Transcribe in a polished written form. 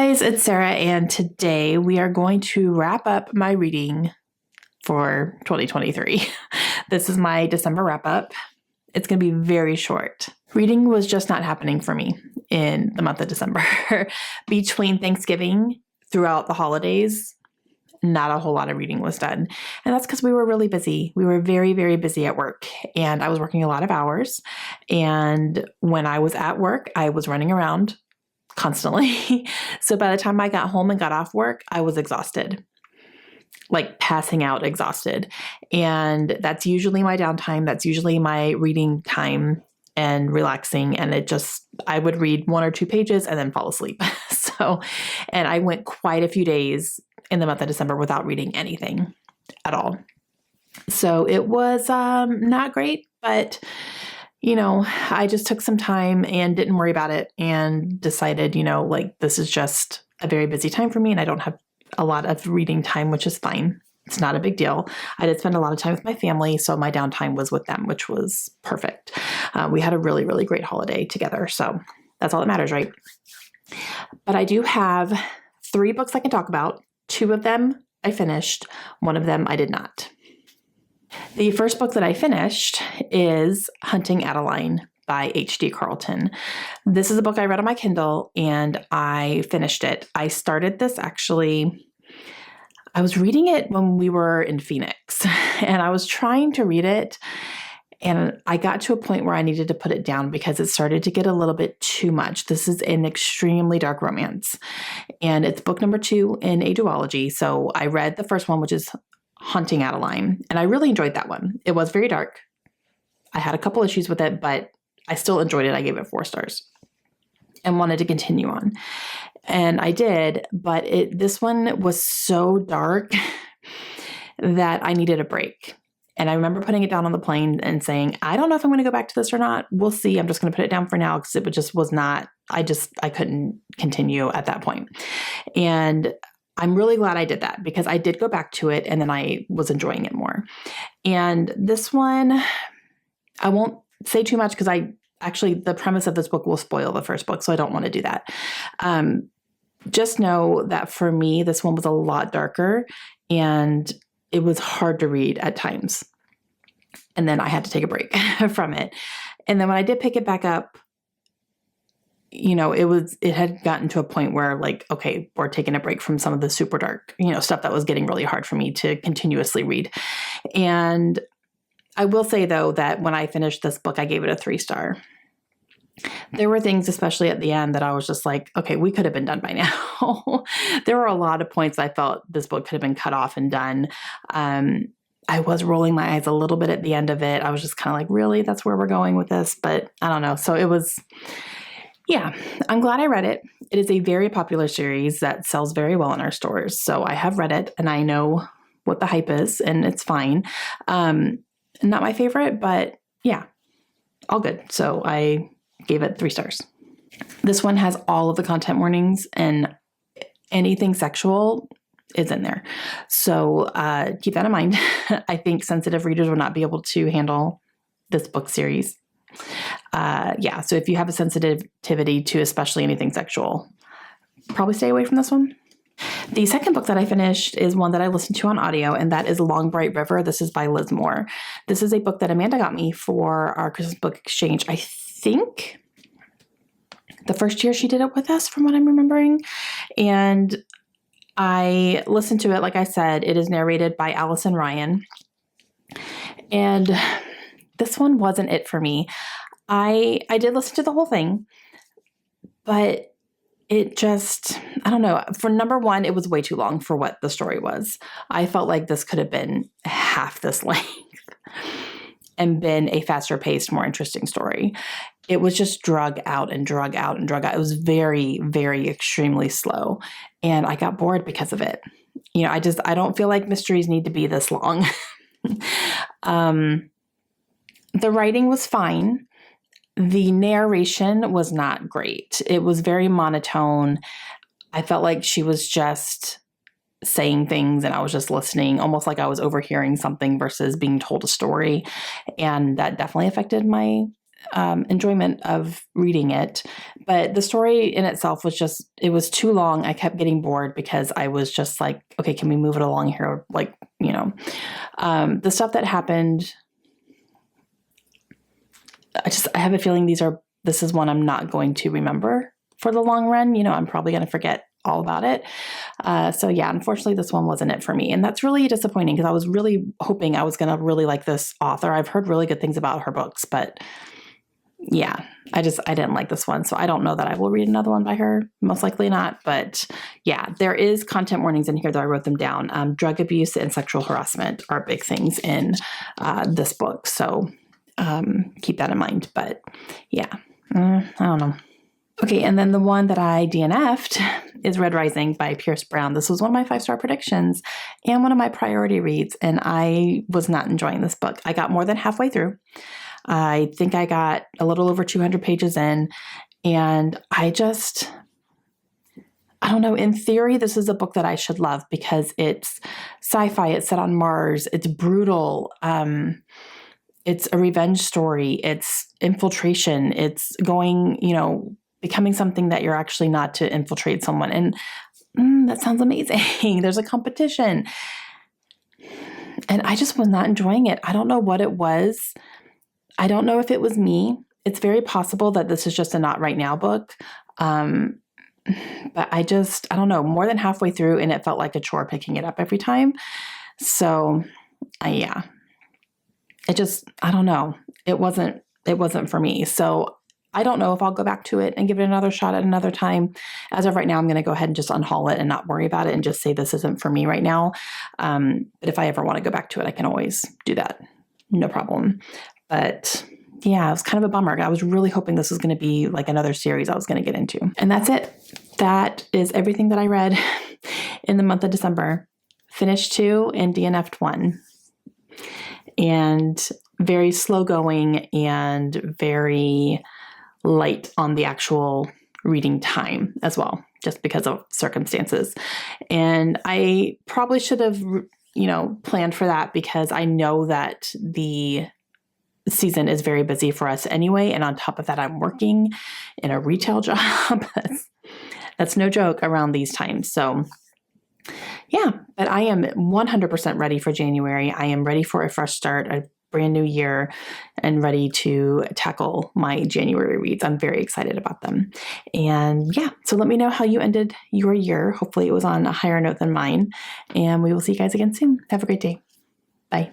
Guys, it's Sarah, and today we are going to wrap up my reading for 2023. This is my December wrap up. It's going to be very short. Reading was just not happening for me in the month of December. Between Thanksgiving throughout the holidays, not a whole lot of reading was done. And that's because we were really busy. We were very, very busy at work, and I was working a lot of hours. And when I was at work, I was running around constantly. So by the time I got home and got off work, I was exhausted, like passing out exhausted. And that's usually my downtime. That's usually my reading time and relaxing. And I would read 1 or 2 pages and then fall asleep. And I went quite a few days in the month of December without reading anything at all. So it was not great, but I just took some time and didn't worry about it and decided, this is just a very busy time for me and I don't have a lot of reading time, which is fine. It's not a big deal. I did spend a lot of time with my family, so my downtime was with them, which was perfect. We had a really, really great holiday together, so that's all that matters, right? But I do have 3 books I can talk about. 2 of them I finished. 1 of them I did not. The first book that I finished is Hunting Adeline by H.D. Carlton. This is a book I read on my Kindle and I finished it. I started this I was reading it when we were in Phoenix and I was trying to read it and I got to a point where I needed to put it down because it started to get a little bit too much. This is an extremely dark romance and it's book number 2 in a duology. So I read the first one, which is Hunting Adeline, and I really enjoyed that one. It was very dark. I had a couple issues with it, but I still enjoyed it. I gave it 4 stars and wanted to continue on. And I did, but this one was so dark that I needed a break. And I remember putting it down on the plane and saying, I don't know if I'm going to go back to this or not. We'll see. I'm just going to put it down for now because it just was not, I couldn't continue at that point. And I'm really glad I did that because I did go back to it and then I was enjoying it more. And this one, I won't say too much because the premise of this book will spoil the first book, so I don't want to do that. Just know that for me, this one was a lot darker and it was hard to read at times. And then I had to take a break from it. And then when I did pick it back up, it had gotten to a point where okay, we're taking a break from some of the super dark, stuff that was getting really hard for me to continuously read. And I will say though, that when I finished this book, I gave it a 3-star. There were things, especially at the end, that I was just like, okay, we could have been done by now. There were a lot of points I felt this book could have been cut off and done. I was rolling my eyes a little bit at the end of it. I was just kind of like, really, that's where we're going with this? But I don't know. So it was... Yeah, I'm glad I read it. It is a very popular series that sells very well in our stores. So I have read it and I know what the hype is and it's fine. Not my favorite, but yeah, all good. So I gave it 3 stars. This one has all of the content warnings and anything sexual is in there. So keep that in mind. I think sensitive readers will not be able to handle this book series. So if you have a sensitivity to especially anything sexual, probably stay away from this one. The second book that I finished is one that I listened to on audio, and that is Long Bright River. This is by Liz Moore. This is a book that Amanda got me for our Christmas book exchange. I think the first year she did it with us, from what I'm remembering. And I listened to it. Like I said, it is narrated by Allison Ryan. And this one wasn't it for me. I did listen to the whole thing, but it just, I don't know. For number 1, it was way too long for what the story was. I felt like this could have been half this length and been a faster paced, more interesting story. It was just drug out and drug out and drug out. It was very, very extremely slow. And I got bored because of it. I don't feel like mysteries need to be this long. The writing was fine. The narration was not great. It was very monotone. I felt like she was just saying things and I was just listening, almost like I was overhearing something versus being told a story. And that definitely affected my enjoyment of reading it, but the story in itself was it was too long. I kept getting bored because I was just like, okay, can we move it along here? Like, the stuff that happened, I have a feeling this is one I'm not going to remember for the long run. I'm probably going to forget all about it. So yeah, unfortunately this one wasn't it for me. And that's really disappointing because I was really hoping I was going to really like this author. I've heard really good things about her books, but yeah, I didn't like this one. So I don't know that I will read another one by her. Most likely not. But yeah, there is content warnings in here that I wrote them down. Drug abuse and sexual harassment are big things in this book. So keep that in mind. But yeah, I don't know. Okay, and then the one that I DNF'd is Red Rising by Pierce Brown. This was one of my 5-star predictions and one of my priority reads, and I was not enjoying this book. I got more than halfway through. I think I got a little over 200 pages in, and I don't know. In theory, this is a book that I should love because it's sci-fi, it's set on Mars, it's brutal, it's a revenge story, it's infiltration, it's going, becoming something that you're actually not to infiltrate someone. And that sounds amazing. There's a competition. And I just was not enjoying it. I don't know what it was. I don't know if it was me. It's very possible that this is just a not right now book. But I don't know, more than halfway through and it felt like a chore picking it up every time. So yeah, I don't know. It wasn't for me. So I don't know if I'll go back to it and give it another shot at another time. As of right now, I'm going to go ahead and just unhaul it and not worry about it and just say this isn't for me right now. But if I ever want to go back to it, I can always do that. No problem. But yeah, it was kind of a bummer. I was really hoping this was going to be like another series I was going to get into. And that's it. That is everything that I read in the month of December. Finished 2 and DNF'd 1. And very slow going and very light on the actual reading time as well, just because of circumstances. And I probably should have, planned for that because I know that the season is very busy for us anyway. And on top of that, I'm working in a retail job. That's no joke around these times. So yeah, but I am 100% ready for January. I am ready for a fresh start, a brand new year, and ready to tackle my January reads. I'm very excited about them. And yeah, so let me know how you ended your year. Hopefully it was on a higher note than mine. And we will see you guys again soon. Have a great day. Bye.